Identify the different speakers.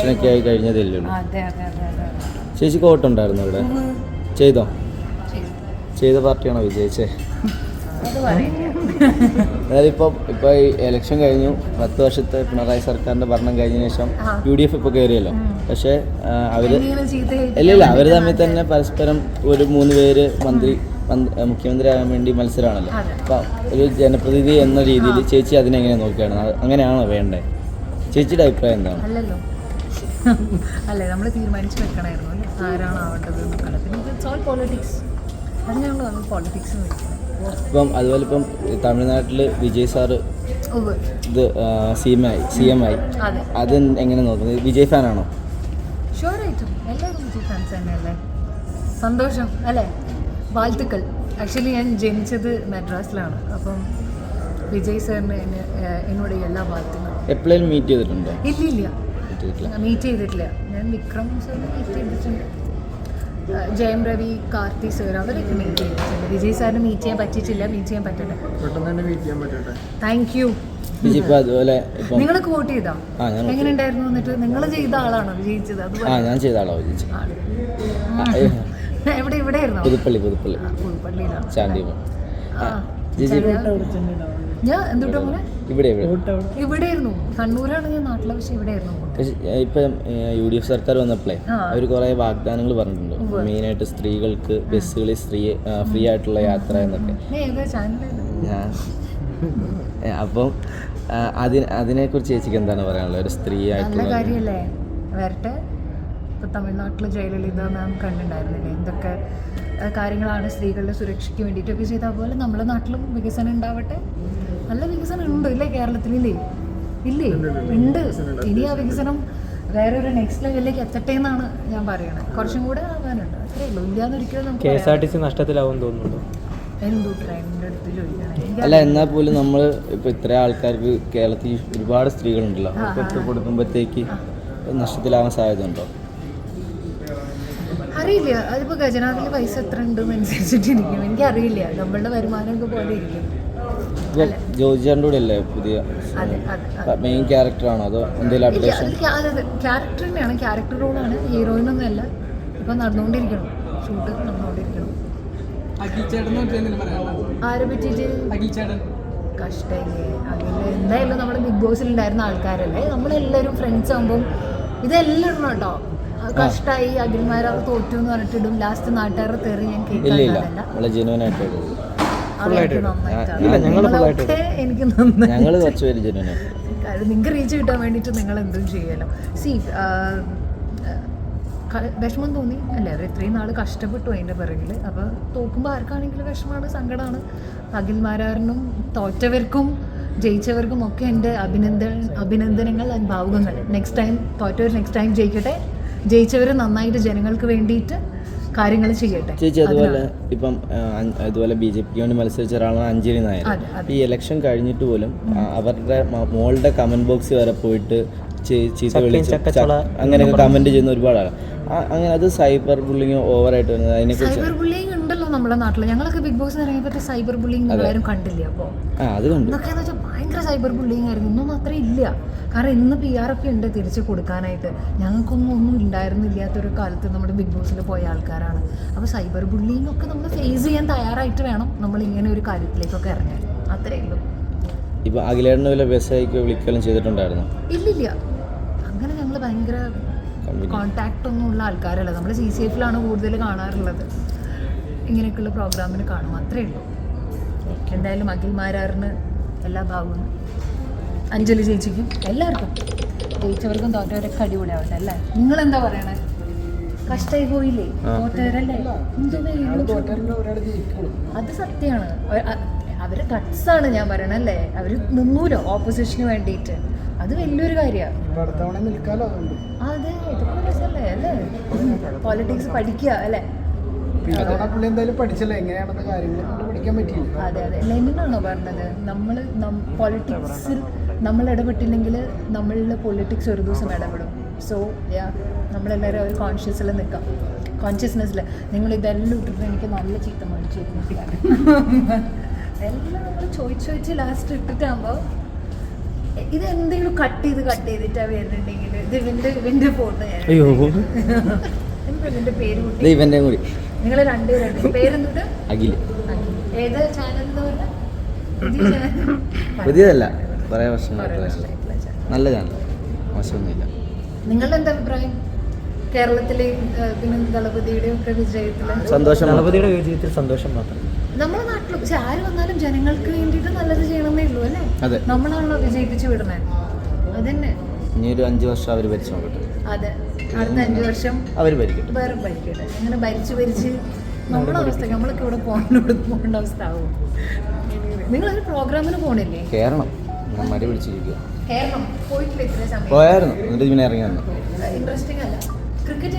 Speaker 1: ഇലക്ഷനൊക്കെ ആയി കഴിഞ്ഞതല്ലേ ഉള്ളൂ. ചേച്ചിക്ക് വോട്ടുണ്ടായിരുന്നു ഇവിടെ? ചെയ്തോ? ചെയ്ത പാർട്ടിയാണോ വിജയിച്ചേ? അതായത് ഇപ്പോൾ ഈ ഇലക്ഷൻ കഴിഞ്ഞു, 10 വർഷത്തെ പിണറായി സർക്കാരിൻ്റെ ഭരണം കഴിഞ്ഞതിന് ശേഷം UDF ഇപ്പോൾ കയറിയല്ലോ. പക്ഷേ ഇല്ല അവർ തമ്മിൽ തന്നെ പരസ്പരം ഒരു 3 പേര് മുഖ്യമന്ത്രി ആകാൻ വേണ്ടി മത്സരമാണല്ലോ. അപ്പോൾ ഒരു ജനപ്രതിനിധി എന്ന രീതിയിൽ ചേച്ചി അതിനെങ്ങനെ നോക്കുകയാണ്? അങ്ങനെയാണോ വേണ്ടേ? ചേച്ചിയുടെ അഭിപ്രായം എന്താണ്?
Speaker 2: അല്ലേ, നമ്മൾ തീരുമാനിച്ച് വെക്കണമായിരുന്നു ആരാണ് ആവേണ്ടത് എന്നൊക്കെ. പിന്നെ ഇറ്റ്സ് ഓൾ പൊളിറ്റിക്സ്, അതിനാണല്ലോ നമ്മൾ പൊളിറ്റിക്സ് വിളിക്കുന്നത്.
Speaker 1: ഇപ്പം അതുപോലെ ഇപ്പം തമിഴ്നാട്ടിൽ വിജയ് സാറ് ഇത് CM ആയി, അത് എങ്ങനെ നോക്കുന്നത്? വിജയ് ഫാനാണോ?
Speaker 2: ഷുവറായിട്ടും എല്ലാവരും വിജയ് ഫാൻസ് തന്നെയല്ലേ. സന്തോഷം അല്ലേ, വാഴ്ത്തുക്കൾ. ആക്ച്വലി ഞാൻ ജനിച്ചത് മദ്രാസിലാണ്, അപ്പം വിജയ് സാറിന് എന്നോട് എല്ലാ വാഴ്ത്തുകളും.
Speaker 1: എപ്പോഴും മീറ്റ് ചെയ്തിട്ടുണ്ടോ?
Speaker 2: ഇല്ല, മീറ്റ് ചെയ്തിട്ടില്ല. ഞാൻ വിക്രം സാറിനെ മീറ്റ് ചെയ്തിട്ടുണ്ട്, ജയം രവി, കാർത്തി സാർ, അവരൊക്കെ മീറ്റ് ചെയ്തിട്ടുണ്ട്. വിജയ് സാറിന് മീറ്റ് ചെയ്യാൻ പറ്റിയിട്ടില്ല, മീറ്റ് ചെയ്യാൻ പറ്റട്ടെ. Thank you. നിങ്ങളൊക്കെ വോട്ട് ചെയ്താ എങ്ങനെ ഉണ്ടായിരുന്നു? എന്നിട്ട് നിങ്ങൾ ചെയ്ത ആളാണോ വിജയിച്ചത്?
Speaker 1: ഞാൻ ചെയ്ത ആളോ വിജയിച്ചത്?
Speaker 2: എവിടെയായിരുന്നു?
Speaker 1: പുതുപ്പള്ളിയിലാണ്.
Speaker 2: ഞാൻ എന്തുട്ടോ പോലെ ഇവിടെയായിരുന്നു, കണ്ണൂരാണ് ഞാൻ നാട്ടിലെ, പക്ഷെ ഇവിടെയായിരുന്നു.
Speaker 1: ഇപ്പം UDF സർക്കാർ വന്നപ്പോഴേ അവർ കുറേ വാഗ്ദാനങ്ങൾ പറഞ്ഞിട്ടുണ്ട്. മെയിനായിട്ട് സ്ത്രീകൾക്ക് ബസ്സുകളിൽ ഫ്രീ ആയിട്ടുള്ള യാത്ര എന്നൊക്കെ. അപ്പം അതിനെക്കുറിച്ച് ചേച്ചിക്ക് എന്താണ് പറയാനുള്ളത്? ഒരു സ്ത്രീ ആയിട്ടുള്ള
Speaker 2: കാര്യമല്ലേ, വരട്ടെ. ഇപ്പോൾ തമിഴ്നാട്ടിൽ ജയലളിത മാം കണ്ടിട്ടുണ്ടായിരുന്നില്ലേ എന്തൊക്കെ കാര്യങ്ങളാണ് സ്ത്രീകളുടെ സുരക്ഷയ്ക്ക് വേണ്ടിയിട്ടൊക്കെ ചെയ്ത പോലെ നമ്മുടെ നാട്ടിലും വികസനം ഉണ്ടാവട്ടെ. നല്ല വികസനം ഉണ്ട് ഇല്ലേ കേരളത്തിലില്ലേ? ഇല്ലേ? ഉണ്ട്. ഇനി ആ വികസനം വേറൊരു നെക്സ്റ്റ് ലെവലിലേക്ക് എത്തട്ടെ എന്നാണ് ഞാൻ പറയണത്. കുറച്ചും കൂടെ ആകാനുണ്ട്, അത്രേ ഉള്ളൂ. ഇല്ലാന്നൊരിക്കലും നമുക്ക്
Speaker 3: KSRTC നഷ്ടത്തിലാവും തോന്നുന്നുണ്ടോ?
Speaker 1: അല്ല, എന്നാൽ പോലും നമ്മൾ ഇപ്പോൾ ഇത്ര ആൾക്കാർക്ക് കേരളത്തിൽ ഒരുപാട് സ്ത്രീകളുണ്ടല്ലോ, അവർക്ക് കൊടുക്കുമ്പോഴത്തേക്ക് നഷ്ടത്തിലാവാൻ സാധ്യത ഉണ്ടോ?
Speaker 2: അറിയില്ല. അതിപ്പോൾ ഖജനാവിൽ പൈസ എത്ര ഉണ്ടെന്ന് അനുസരിച്ചിട്ടിരിക്കും, എനിക്കറിയില്ല. നമ്മളുടെ വരുമാനമൊക്കെ പോലെ ഇരിക്കും.
Speaker 1: ജോജിയുടെ കൂടെ അല്ലേ പുതിയ മെയിൻ ക്യാരക്ടറാണോ അതോ എന്തെങ്കിലും അപ്ഡേഷൻ?
Speaker 2: ക്യാരക്ടർ തന്നെയാണ്, ക്യാരക്ടർ റോളാണ്, ഹീറോയിനൊന്നും അല്ല. ഇപ്പം നടന്നുകൊണ്ടിരിക്കണം, ഷൂട്ട് നടന്നുകൊണ്ടിരിക്കണം. ആരെ പറ്റിയിട്ട് കഷ്ടല്ലേ? അതിൽ എന്തായാലും നമ്മുടെ ബിഗ് ബോസിലുണ്ടായിരുന്ന ആൾക്കാരല്ലേ, നമ്മളെല്ലാവരും ഫ്രണ്ട്സ് ആകുമ്പം ഇതെല്ലാം ഇടണം കേട്ടോ. കഷ്ടായി അഖിൽമാർ അവർ തോറ്റു എന്ന് പറഞ്ഞിട്ടിടും, ലാസ്റ്റ് നാട്ടുകാരുടെ തെറി ഞാൻ കേൾക്കാറില്ല. എനിക്ക് നിങ്ങൾക്ക് റീച്ച് കിട്ടാൻ വേണ്ടിയിട്ട് നിങ്ങൾ എന്തും ചെയ്യല്ലോ. വിഷമം തോന്നി അല്ലേ, അവർ ഇത്രയും നാൾ കഷ്ടപ്പെട്ടു അതിൻ്റെ പിറകിൽ. അപ്പോൾ തോക്കുമ്പോൾ ആർക്കാണെങ്കിലും വിഷമമാണ്, സങ്കടമാണ്. അഖിൽമാരാറിനും തോറ്റവർക്കും ജയിച്ചവർക്കും ഒക്കെ എൻ്റെ അഭിനന്ദനങ്ങൾ, ഭാവുകങ്ങൾ. നെക്സ്റ്റ് ടൈം തോറ്റവർ നെക്സ്റ്റ് ടൈം ജയിക്കട്ടെ, ജയിച്ചവർ നന്നായിട്ട് ജനങ്ങൾക്ക് വേണ്ടിയിട്ട് കാര്യങ്ങൾ ചെയ്യട്ടെ.
Speaker 1: ചേച്ചി അതുപോലെ ഇപ്പം ഇതുപോലെ BJPക്ക് വേണ്ടി മത്സരിച്ച ഒരാളാണ് അഞ്ജലി നായർ. ഈ ഇലക്ഷൻ കഴിഞ്ഞിട്ട് പോലും അവരുടെ മോളുടെ കമന്റ് ബോക്സിൽ വരെ പോയിട്ട് ചീത്ത വിളിച്ച് അങ്ങനെയൊക്കെ കമന്റ് ചെയ്യുന്ന ഒരുപാടാണ്. അങ്ങനെ അത് സൈബർ ബുള്ളിങ് ഓവറായിട്ട് വരുന്നത്, അതിനെക്കുറിച്ച്
Speaker 2: സൈബർ ബുള്ളിങ് ഉണ്ടല്ലോ നമ്മുടെ നാട്ടിൽ. ഞങ്ങളൊക്കെ ബിഗ് ബോസ് ഇറങ്ങിയപ്പോൾ സൈബർ ബുള്ളിങ് എല്ലാവരും കണ്ടില്ല. അപ്പോൾ
Speaker 1: അത് കണ്ടു.
Speaker 2: എന്നൊക്കെയെന്ന് വെച്ചാൽ ഭയങ്കര സൈബർ ബുള്ളിങ് ആയിരുന്നു. ഇന്നൊന്നും അത്ര ഇല്ല, കാരണം ഇന്ന് PR ഒക്കെ ഉണ്ട് തിരിച്ച് കൊടുക്കാനായിട്ട്. ഒന്നും ഉണ്ടായിരുന്നില്ലാത്തൊരു കാലത്ത് നമ്മുടെ ബിഗ് ബോസിൽ പോയ ആൾക്കാരാണ്. അപ്പോൾ സൈബർ ബുള്ളിങ് ഒക്കെ നമ്മൾ ഫേസ് ചെയ്യാൻ തയ്യാറായിട്ട് വേണം നമ്മൾ ഇങ്ങനെ ഒരു കാര്യത്തിലേക്കൊക്കെ ഇറങ്ങാൻ, അത്രേ ഉള്ളൂ.
Speaker 1: ഇപ്പോൾ അഖിലേട്ടന് വല്ല ബസ്സായിക്കോ വിളിക്കലും ചെയ്തിട്ടുണ്ടായിരുന്നു?
Speaker 2: ഇല്ലില്ല, അങ്ങനെ ഞങ്ങൾ ഭയങ്കര കോണ്ടാക്ട് ഒന്നും ഉള്ള ആൾക്കാരല്ല. നമ്മൾ CCFലാണ് കൂടുതൽ കാണാറുള്ളത്, ഇങ്ങനെയൊക്കെയുള്ള പ്രോഗ്രാമിന് കാണും, അത്രേ ഉള്ളൂ. എന്തായാലും അഖിൽമാരാറിന് എല്ലാ ഭാഗവും, അഞ്ജലി ചേച്ചിക്കും എല്ലാവർക്കും, ജയിച്ചവർക്കും തോറ്റവരൊക്കെ അടിപൊളിയാവട്ടെ അല്ലേ. നിങ്ങളെന്താ പറയണേ? കഷ്ടായി പോയില്ലേ തോറ്റവരല്ലേ? അത് സത്യമാണ്. അവര് ഗട്ട്സാണ് ഞാൻ പറയണേ അല്ലേ. അവർ നിന്നൂലോ ഓപ്പോസിഷന് വേണ്ടിയിട്ട്, അത് വലിയൊരു കാര്യമാണ്. അതെ, ഇതൊക്കെ രസമല്ലേ അല്ലേ? പോളിറ്റിക്സ് പഠിക്കുക അല്ലേ. അതെ അതെ, ലെനിനാണോ പറഞ്ഞത്? നമ്മൾ പൊളിറ്റിക്സിൽ നമ്മൾ ഇടപെട്ടില്ലെങ്കിൽ നമ്മളുടെ പൊളിറ്റിക്സ് ഒരു ദിവസം ഇടപെടും. സോ നമ്മളെല്ലാവരും ഒരു കോൺഷ്യസിൽ നിൽക്കാം, കോൺഷ്യസ്നെസ്സിൽ. നിങ്ങൾ ഇതെല്ലാം ഇട്ടിട്ട് എനിക്ക് നല്ല ചീത്ത മേടിച്ചു എല്ലാം നമ്മൾ ചോദിച്ച് ലാസ്റ്റ് ഇട്ടിട്ടാകുമ്പോൾ ഇത് എന്തെങ്കിലും കട്ട് ചെയ്തിട്ടാണ് വരുന്നുണ്ടെങ്കിൽ ഇത് ഇവന്റെ ഫോട്ടോ
Speaker 3: അയ്യോ
Speaker 2: ഇവന്റെ പേര്
Speaker 1: ഇത്
Speaker 2: കൂട്ടി
Speaker 1: ഇവൻ്റെ കൂടി
Speaker 2: നിങ്ങൾ രണ്ടുപേരുണ്ട് പേരെന്തുട്ട്
Speaker 1: അഖിൽ.
Speaker 2: ഏത് ചാനൽ
Speaker 1: പുതിയതല്ല, കുറേ വർഷങ്ങളായിട്ട് നല്ല ചാനൽ, മോശമൊന്നുമില്ല.
Speaker 2: നിങ്ങളുടെ എന്താ അഭിപ്രായം കേരളത്തിലെ പിന്നെ ദളപതിയുടെയും ഒക്കെ വിജയത്തില്?
Speaker 1: സന്തോഷം.
Speaker 3: ഗണപതിയുടെ വിജയത്തിൽ സന്തോഷം മാത്രം.
Speaker 2: നമ്മുടെ നാട്ടിൽ പക്ഷെ ആര് വന്നാലും ജനങ്ങൾക്ക് വേണ്ടിയിട്ട് നല്ലത് ചെയ്യണമെന്നേ ഉള്ളൂ അല്ലേ?
Speaker 1: അതെ.
Speaker 2: നമ്മളാണല്ലോ വിജയിപ്പിച്ചു വിടണേ. അതന്നെ.
Speaker 1: ഇനി ഒരു 5 വർഷം അവർ ഭരിച്ചു നോക്കട്ടെ.
Speaker 2: അതെ, അടുത്ത 5 വർഷം
Speaker 1: അവർ ഭരിക്കട്ടെ.
Speaker 2: വേറെ ഭരിക്കട്ടെ. അങ്ങനെ ഭരിച്ച് നമ്മുടെ അവസ്ഥ നമ്മളൊക്കെ ഇവിടെ പോകേണ്ട അവസ്ഥ ആവും. നിങ്ങളൊരു പ്രോഗ്രാമിന് പോണില്ലേ?
Speaker 1: കേറണം, ഞാൻ മടി പിടിച്ചിരിക്കുക.
Speaker 2: കേരളം പോയിട്ടില്ല ഇത്രയും സമയം.
Speaker 1: പോയായിരുന്നു, എന്നിട്ട് പിന്നെ ഇറങ്ങി വന്നു.
Speaker 2: ഇൻട്രസ്റ്റിംഗ് അല്ല ക്രിക്കറ്റ്